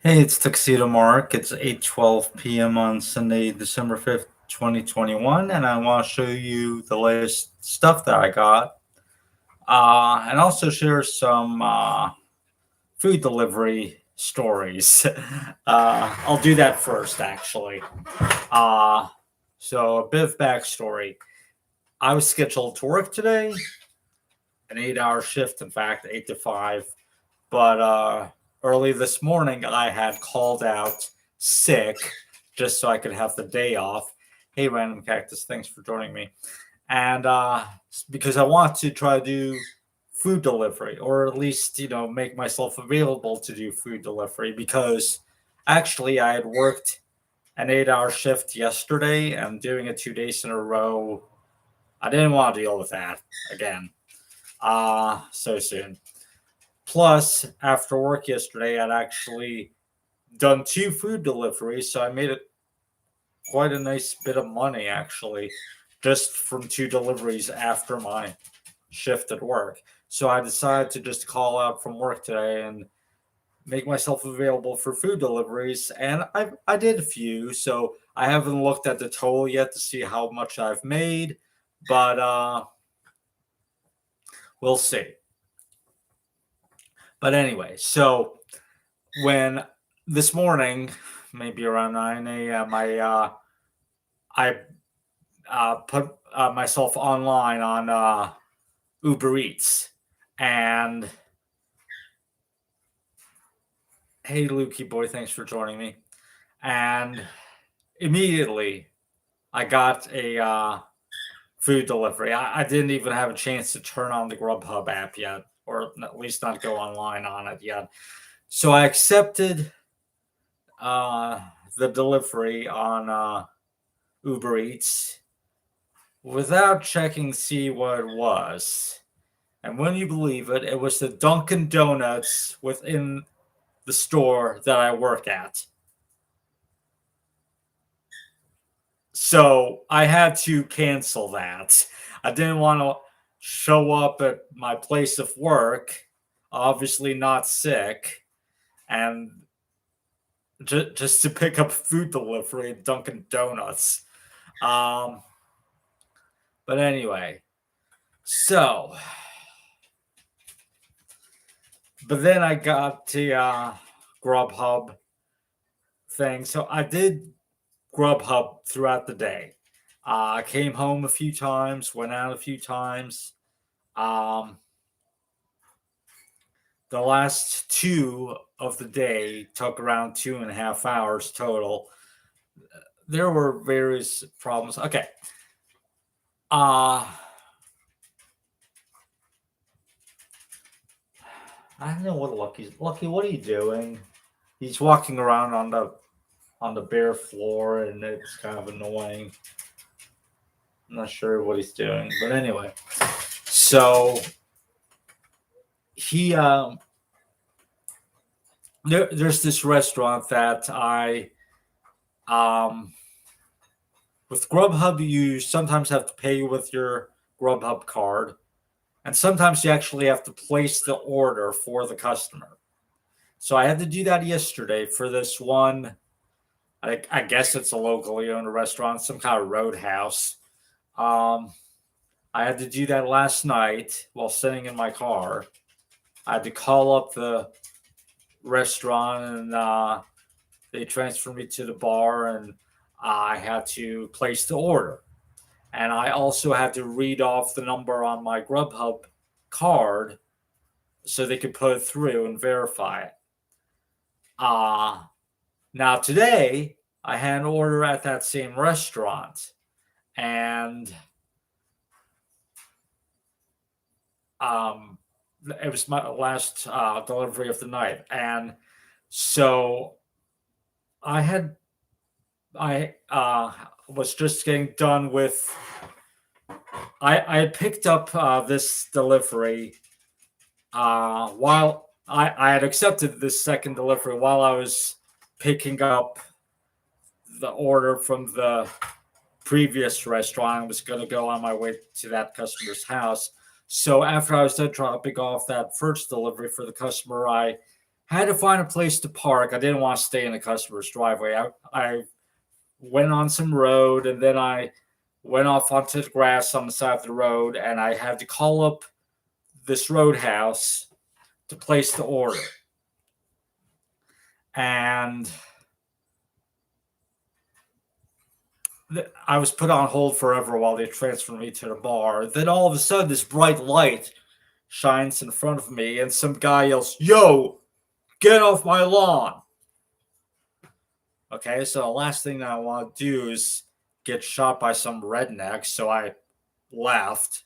Hey, it's Tuxedo Mark. It's 8:12 p.m. on Sunday, December 5th, 2021, and I want to show you the latest stuff that I got, and also share some food delivery stories. I'll do that first, actually. Uh, so, a bit of backstory. I was scheduled to work today, an 8-hour shift, in fact, 8 to 5, but early this morning, I had called out sick just so I could have the day off. Hey, Random Cactus, thanks for joining me. And because I want to try to do food delivery, or at least, make myself available to do food delivery, because actually I had worked an 8-hour shift yesterday and doing it 2 days in a row. I didn't want to deal with that again so soon. Plus, after work yesterday, I'd actually done 2 food deliveries, so I made it quite a nice bit of money actually, just from 2 deliveries after my shift at work. So I decided to just call out from work today and make myself available for food deliveries, and I did a few. So I haven't looked at the total yet to see how much I've made, but we'll see. But anyway, so when this morning, maybe around 9 a.m., I put myself online on Uber Eats, and hey, Lukey boy, thanks for joining me. And immediately, I got a food delivery. I didn't even have a chance to turn on the Grubhub app yet, or at least not go online on it yet. So I accepted the delivery on Uber Eats without checking to see what it was. And when you believe it, it was the Dunkin' Donuts within the store that I work at. So I had to cancel that. I didn't want to show up at my place of work, obviously not sick, and just to pick up food delivery at Dunkin' Donuts. Um, but anyway, so, but then I got the Grubhub thing. So I did Grubhub throughout the day. I came home a few times, went out a few times. Um, the last 2 of the day took around 2.5 hours total. There were various problems. Okay. I don't know what Lucky, what are you doing? He's walking around on the bare floor, and it's kind of annoying. I'm not sure what he's doing, but anyway. So he there's this restaurant that I with Grubhub, you sometimes have to pay with your Grubhub card, and sometimes you actually have to place the order for the customer. So I had to do that yesterday for this one. I guess it's a locally owned restaurant, some kind of roadhouse. Um, I had to do that last night while sitting in my car. I had to call up the restaurant, and they transferred me to the bar, and I had to place the order. And I also had to read off the number on my Grubhub card so they could put it through and verify it. Now today I had an order at that same restaurant, and it was my last delivery of the night, and so I was just getting done with. I had picked up this delivery while I had accepted this second delivery while I was picking up the order from the previous restaurant. I was going to go on my way to that customer's house. So after I was done dropping off that first delivery for the customer, I had to find a place to park. I didn't want to stay in the customer's driveway. I went on some road, and then I went off onto the grass on the side of the road, and I had to call up this roadhouse to place the order. And I was put on hold forever while they transferred me to the bar. Then all of a sudden, this bright light shines in front of me, and some guy yells, "Yo, get off my lawn." Okay, so the last thing that I want to do is get shot by some redneck, so I left.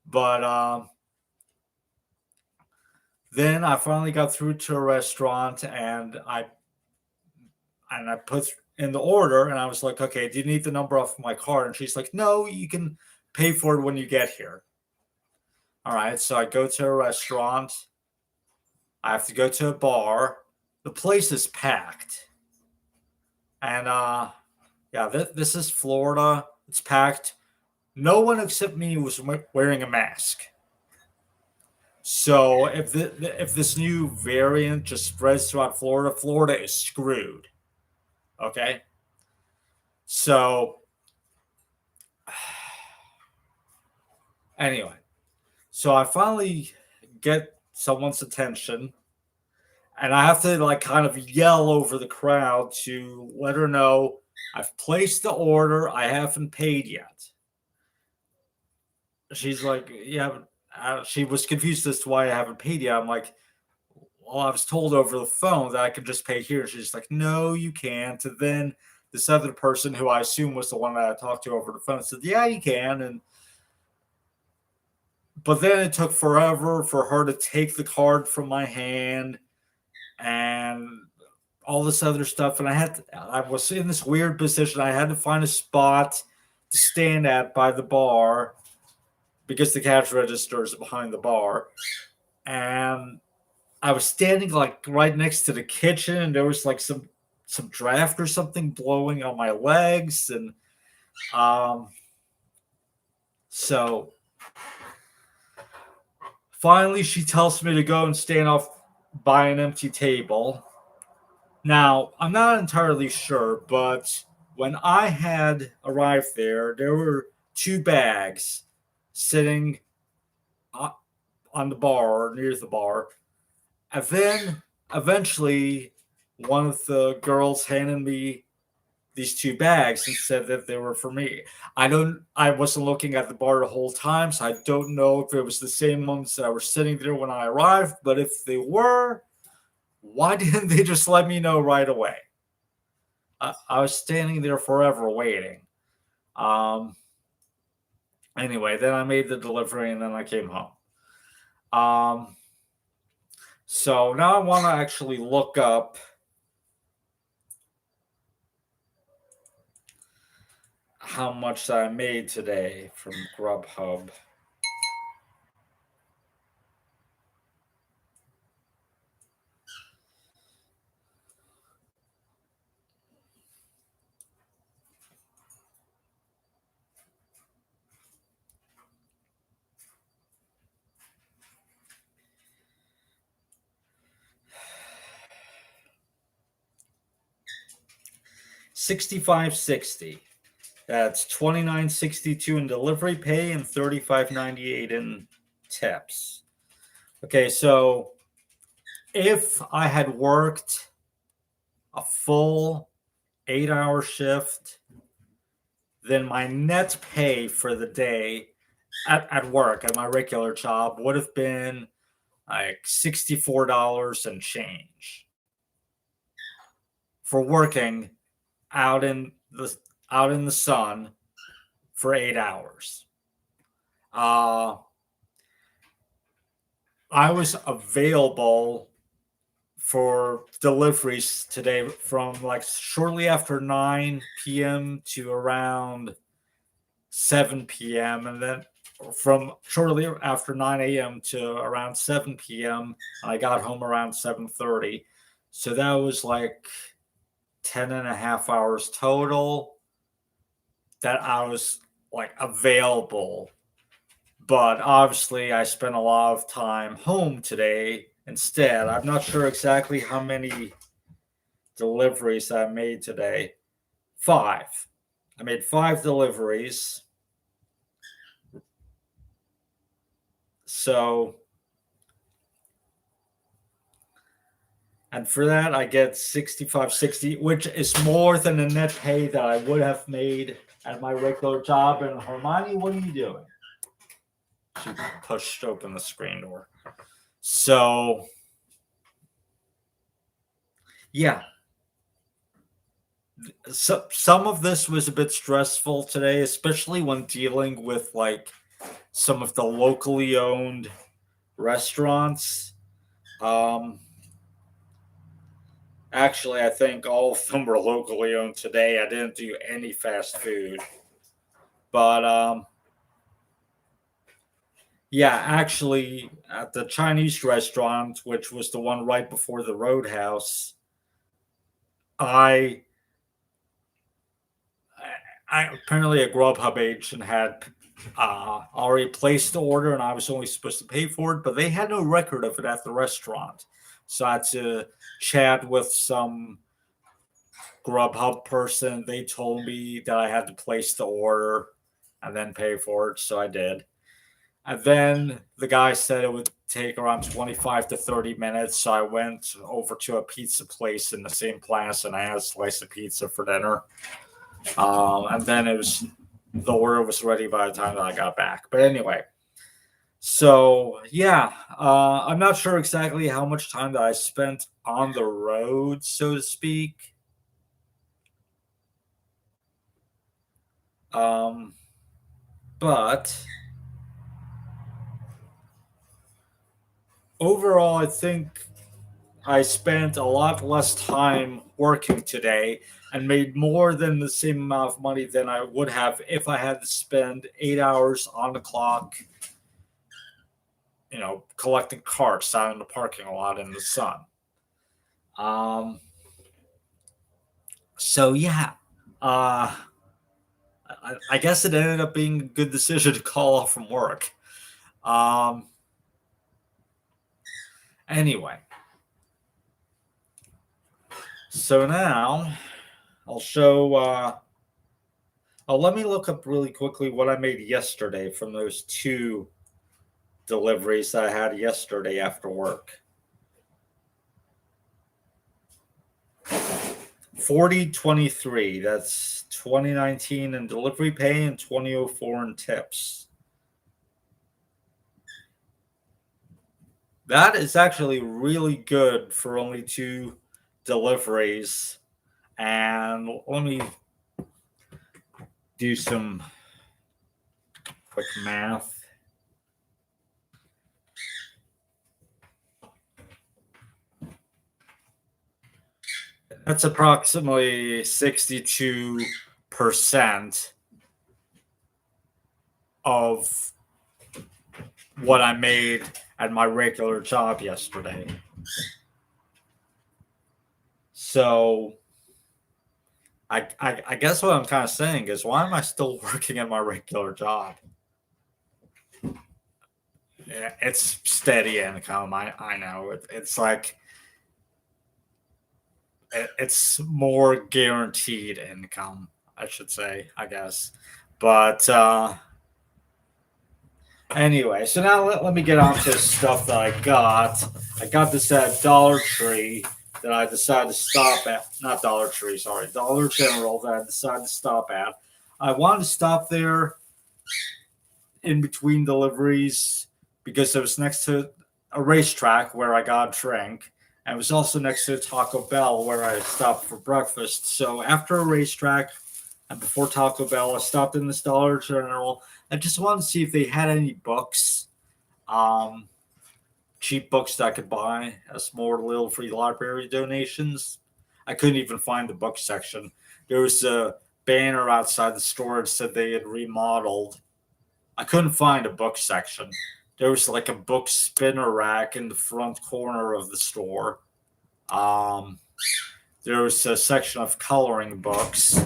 But then I finally got through to a restaurant, and I put in the order, and I was like, "Okay, do you need the number off my card?" And she's like, "No, you can pay for it when you get here." All right, so I go to a restaurant. I have to go to a bar. The place is packed. And yeah, this is Florida. It's packed. No one except me was wearing a mask. So if this new variant just spreads throughout Florida, Florida is screwed. Okay. So anyway, so I finally get someone's attention, and I have to like kind of yell over the crowd to let her know I've placed the order. I haven't paid yet. She's like, "Yeah." She was confused as to why I haven't paid yet. I'm like, "Well, I was told over the phone that I could just pay here." She's like, "No, you can't." And then this other person, who I assume was the one that I talked to over the phone, said, "Yeah, you can." But then it took forever for her to take the card from my hand and all this other stuff. And I was in this weird position. I had to find a spot to stand at by the bar, because the cash register is behind the bar. And I was standing like right next to the kitchen, and there was like some draft or something blowing on my legs. And so finally she tells me to go and stand off by an empty table. Now, I'm not entirely sure, but when I had arrived there were two bags sitting on the bar, or near the bar. And then eventually one of the girls handed me these two bags and said that they were for me. I wasn't looking at the bar the whole time, so I don't know if it was the same ones that were sitting there when I arrived, but if they were, why didn't they just let me know right away? I was standing there forever waiting. Anyway, then I made the delivery, and then I came home. So now I want to actually look up how much I made today from Grubhub. $65.60. That's $29.62 in delivery pay and $35.98 in tips. Okay, so if I had worked a full 8-hour shift, then my net pay for the day at work, at my regular job, would have been like $64 and change for working out in the sun for 8 hours. I was available for deliveries today from like shortly after 9 p.m. to around 7 p.m. and then from shortly after 9 a.m. to around 7 p.m. I got home around 7:30. So that was like 10 and a half hours total that I was like available. But obviously I spent a lot of time home today instead. I'm not sure exactly how many deliveries I made today. 5. I made 5 deliveries. So, and for that, I get 65.60, which is more than the net pay that I would have made at my regular job. And Hermione, what are you doing? She pushed open the screen door. So, yeah. So, some of this was a bit stressful today, especially when dealing with like some of the locally owned restaurants. Actually, I think all of them were locally owned today. I didn't do any fast food. But yeah, actually, at the Chinese restaurant, which was the one right before the Roadhouse, I I apparently a Grubhub agent had already placed the order, and I was only supposed to pay for it, but they had no record of it at the restaurant, so I had to chat with some Grubhub person. They told me that I had to place the order and then pay for it, so I did. And then the guy said it would take around 25 to 30 minutes. So I went over to a pizza place in the same place and I had a slice of pizza for dinner. And then the order was ready by the time that I got back. But anyway, so yeah, I'm not sure exactly how much time that I spent on the road, so to speak. But overall, I think I spent a lot less time working today and made more than the same amount of money than I would have if I had to spend 8 hours on the clock, collecting carts out in the parking lot in the sun. Um, so yeah, uh, I guess it ended up being a good decision to call off from work. Um, anyway, so now I'll show. Let me look up really quickly what I made yesterday from those 2 deliveries I had yesterday after work. 4023. That's 2019 in delivery pay and 2004 in tips. That is actually really good for only 2 deliveries. And let me do some quick math. That's approximately 62% of what I made at my regular job yesterday. So I guess what I'm kind of saying is, why am I still working at my regular job? It's steady income. I know. It's like it's more guaranteed income, I should say, I guess. But anyway, so now let me get on to stuff that I got. I got this at Dollar Tree that I decided to stop at. Not Dollar Tree, sorry, Dollar General that I decided to stop at. I wanted to stop there in between deliveries because it was next to a racetrack where I got a drink. And it was also next to Taco Bell where I stopped for breakfast. So after a racetrack and before Taco Bell, I stopped in this Dollar General. I just wanted to see if they had any books, cheap books that I could buy as more little free library donations. I couldn't even find the book section. There was a banner outside the store that said they had remodeled. I couldn't find a book section. There was like a book spinner rack in the front corner of the store. There was a section of coloring books,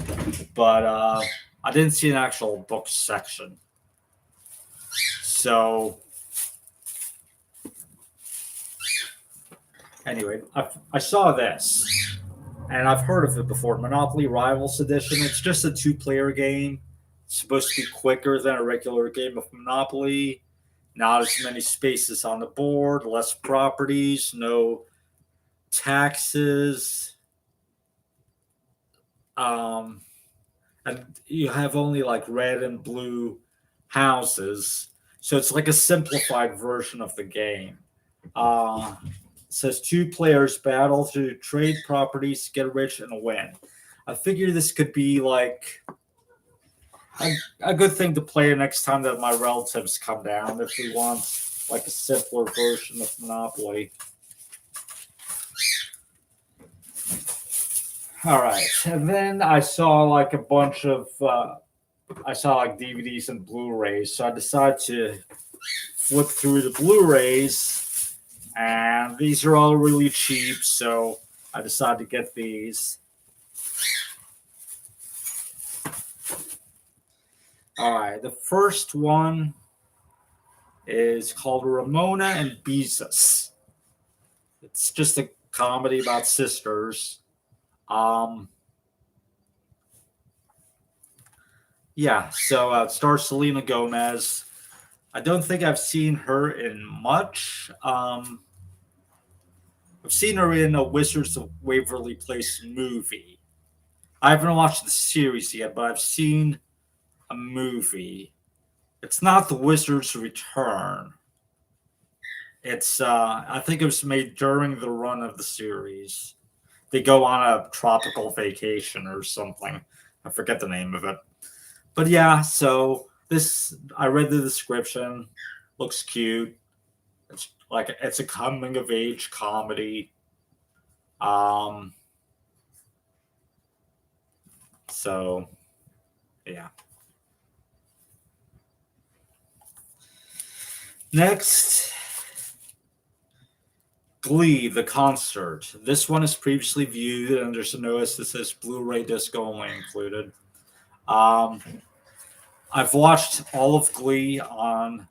but I didn't see an actual book section. So Anyway, I saw this, and I've heard of it before. Monopoly Rivals Edition. It's just a two-player game. It's supposed to be quicker than a regular game of Monopoly. Not as many spaces on the board, less properties, no taxes. Um, and you have only like red and blue houses. So it's like a simplified version of the game. It says two players battle to trade properties, get rich, and win. I figure this could be like a good thing to play next time that my relatives come down if we want like a simpler version of Monopoly. All right, and then I saw like a bunch of I saw like DVDs and Blu-rays, so I decided to flip through the Blu-rays, and these are all really cheap, so I decided to get these. All right, the first one is called Ramona and Beezus. It's just a comedy about sisters. Yeah, so it stars Selena Gomez. I don't think I've seen her in much. I've seen her in a Wizards of Waverly Place movie. I haven't watched the series yet, but I've seen a movie. It's not The Wizard's Return. It's I think it was made during the run of the series. They go on a tropical vacation or something. I forget the name of it. But yeah, so this I read the description. Looks cute. It's like it's a coming of age comedy. Um so yeah. Next, Glee the Concert. This one is previously viewed, and there's a notice that says Blu-ray disc only included. I've watched all of Glee on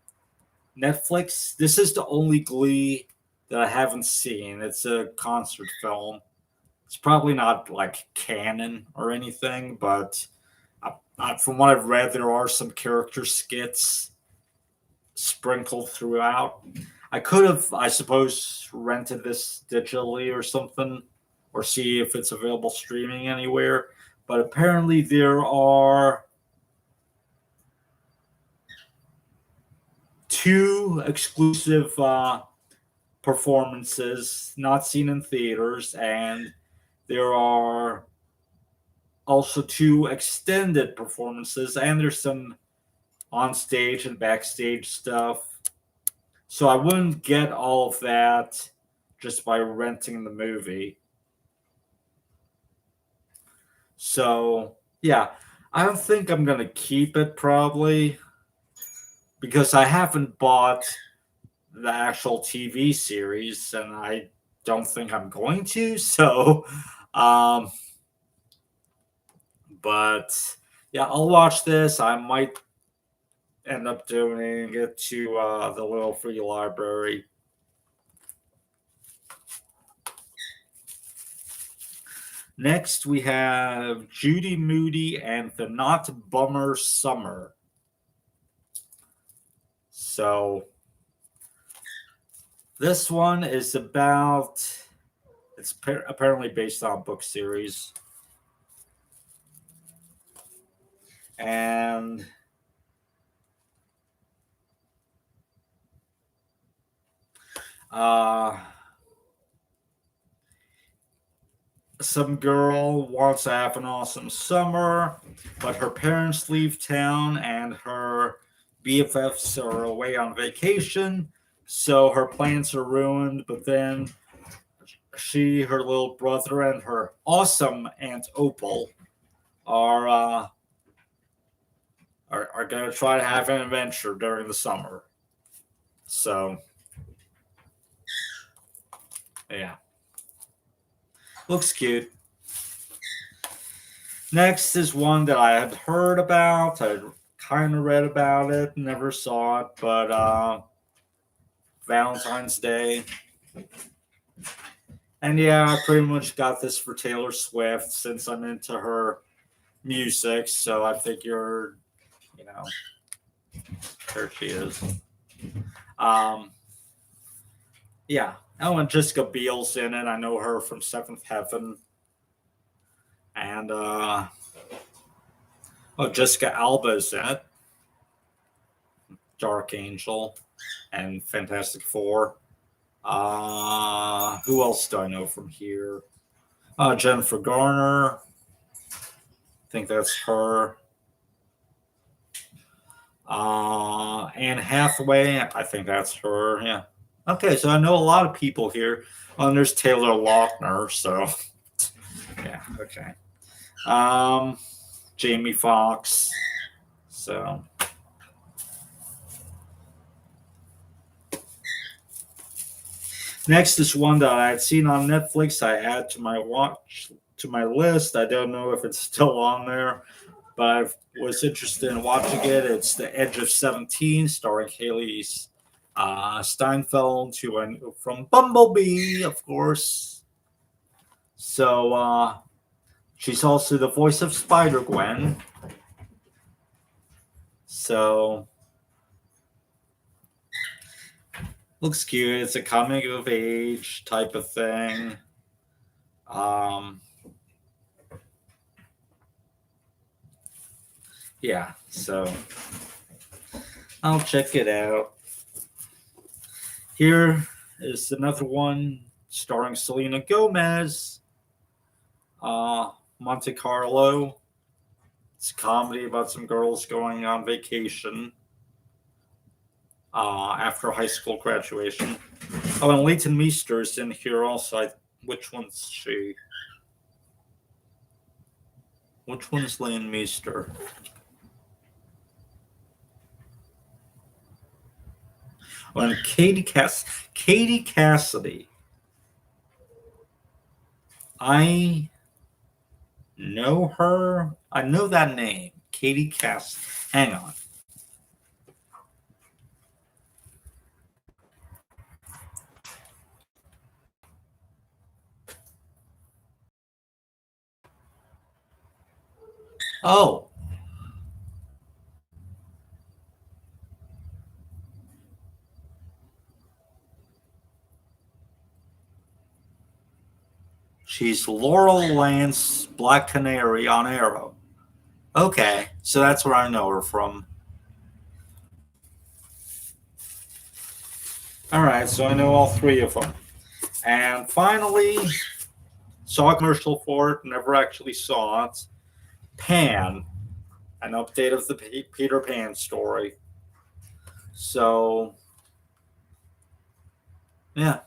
Netflix. This is the only Glee that I haven't seen. It's a concert film. It's probably not like canon or anything, but from what I've read, there are some character skits sprinkled throughout. I could have, I suppose, rented this digitally or something, or see if it's available streaming anywhere. But apparently, there are two exclusive performances not seen in theaters, and there are also two extended performances, and there's some on stage and backstage stuff. So I wouldn't get all of that just by renting the movie. So yeah, I don't think I'm gonna keep it probably because I haven't bought the actual TV series, and I don't think I'm going to. So, but yeah, I'll watch this. I might end up donating it to the little free library. Next, we have Judy, Moody, and the Not Bummer Summer. So, this one is about, it's apparently based on a book series. And some girl wants to have an awesome summer, but her parents leave town and her BFFs are away on vacation, so her plans are ruined. But then she, her little brother, and her awesome Aunt Opal are going to try to have an adventure during the summer. So, yeah. Looks cute. Next is one that I had heard about. I kind of read about it, never saw it, but Valentine's Day. And yeah, I pretty much got this for Taylor Swift since I'm into her music. So I figured, you know, there she is. Yeah. Oh, and Jessica Biel's in it. I know her from Seventh Heaven. And Jessica Alba's in it. Dark Angel and Fantastic Four. Who else do I know from here? Jennifer Garner. I think that's her. Anne Hathaway. I think that's her. Yeah. Okay, so I know a lot of people here. And there's Taylor Lautner. So, yeah. Okay. Jamie Foxx. So. Next is one that I had seen on Netflix. I add to my list. I don't know if it's still on there, but I was interested in watching it. It's The Edge of 17, starring Haley Steinfeld, who I knew from Bumblebee, of course. So she's also the voice of Spider-Gwen. So looks cute. It's a coming of age type of thing. Yeah, so I'll check it out. Here is another one starring Selena Gomez. Monte Carlo. It's a comedy about some girls going on vacation after high school graduation. Oh, and Leighton Meester's in here also. Which one's she? Which one's Leighton Meester? Oh, and Katie Cassidy. I know her. I know that name. Katie Cassidy. Hang on. Oh. She's Laurel Lance, Black Canary on Arrow. Okay, so that's where I know her from. All right, so I know all three of them. And finally, saw a commercial for it, never actually saw it. Pan, an update of the Peter Pan story. So, yeah,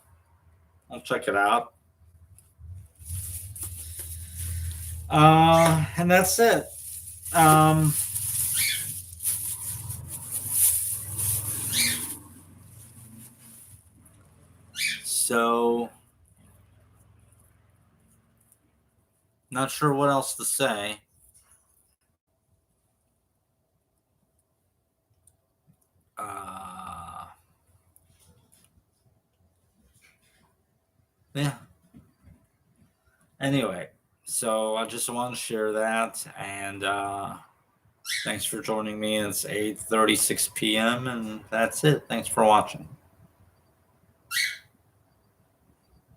I'll check it out. And that's it. So, not sure what else to say. Yeah. Anyway, so I just want to share that, and thanks for joining me. It's 8:36 p.m. and that's it. Thanks for watching.